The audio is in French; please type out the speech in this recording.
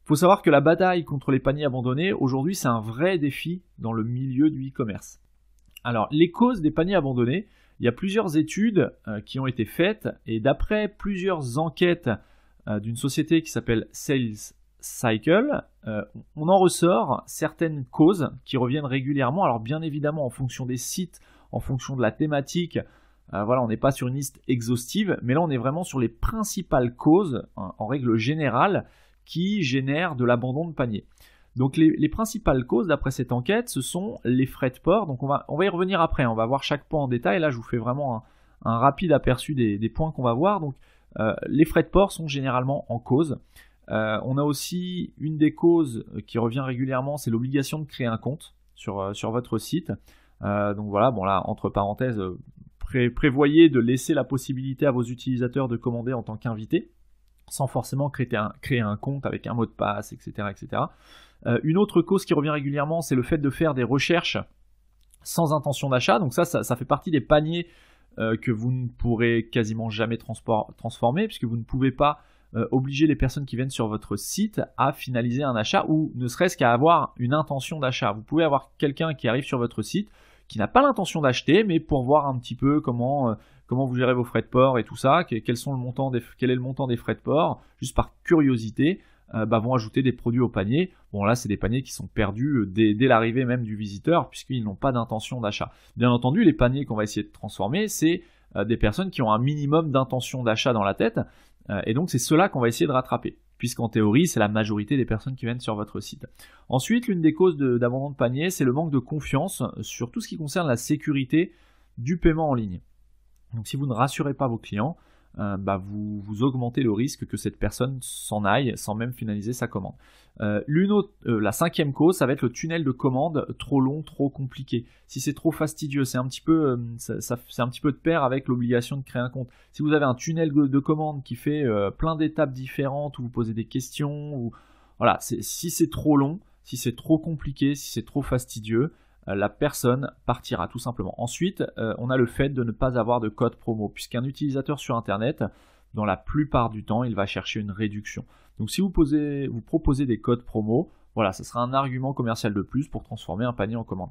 Il faut savoir que la bataille contre les paniers abandonnés, aujourd'hui, c'est un vrai défi dans le milieu du e-commerce. Alors, les causes des paniers abandonnés, il y a plusieurs études qui ont été faites, et d'après plusieurs enquêtes d'une société qui s'appelle Sales Cycle, on en ressort certaines causes qui reviennent régulièrement. Alors bien évidemment en fonction des sites, en fonction de la thématique, voilà, on n'est pas sur une liste exhaustive, mais là on est vraiment sur les principales causes, en règle générale, qui génèrent de l'abandon de panier. Donc les principales causes d'après cette enquête, ce sont les frais de port. Donc on va y revenir après, on va voir chaque point en détail. Là je vous fais vraiment un rapide aperçu des points qu'on va voir. Donc les frais de port sont généralement en cause. On a aussi une des causes qui revient régulièrement, c'est l'obligation de créer un compte sur votre site. Donc voilà, bon là, entre parenthèses, prévoyez de laisser la possibilité à vos utilisateurs de commander en tant qu'invités, sans forcément créer un compte avec un mot de passe, etc. etc. Une autre cause qui revient régulièrement, c'est le fait de faire des recherches sans intention d'achat. Donc ça fait partie des paniers que vous ne pourrez quasiment jamais transformer, puisque vous ne pouvez pas obliger les personnes qui viennent sur votre site à finaliser un achat, ou ne serait-ce qu'à avoir une intention d'achat. Vous pouvez avoir quelqu'un qui arrive sur votre site, qui n'a pas l'intention d'acheter, mais pour voir un petit peu comment vous gérez vos frais de port et tout ça, quel est le montant des frais de port, juste par curiosité, vont ajouter des produits au panier. Bon là c'est des paniers qui sont perdus dès l'arrivée même du visiteur, puisqu'ils n'ont pas d'intention d'achat. Bien entendu, les paniers qu'on va essayer de transformer, c'est des personnes qui ont un minimum d'intention d'achat dans la tête, et donc c'est cela qu'on va essayer de rattraper, puisqu'en théorie c'est la majorité des personnes qui viennent sur votre site. Ensuite, l'une des causes d'abandon de panier, c'est le manque de confiance sur tout ce qui concerne la sécurité du paiement en ligne. Donc si vous ne rassurez pas vos clients, vous augmentez le risque que cette personne s'en aille sans même finaliser sa commande. La cinquième cause, ça va être le tunnel de commande trop long, trop compliqué. Si c'est trop fastidieux, c'est un petit peu de pair avec l'obligation de créer un compte. Si vous avez un tunnel de commande qui fait plein d'étapes différentes, où vous posez des questions, voilà, si c'est trop long, si c'est trop compliqué, si c'est trop fastidieux, la personne partira tout simplement. Ensuite, on a le fait de ne pas avoir de code promo, puisqu'un utilisateur sur Internet, dans la plupart du temps, il va chercher une réduction. Donc si vous proposez des codes promo, voilà, ce sera un argument commercial de plus pour transformer un panier en commande.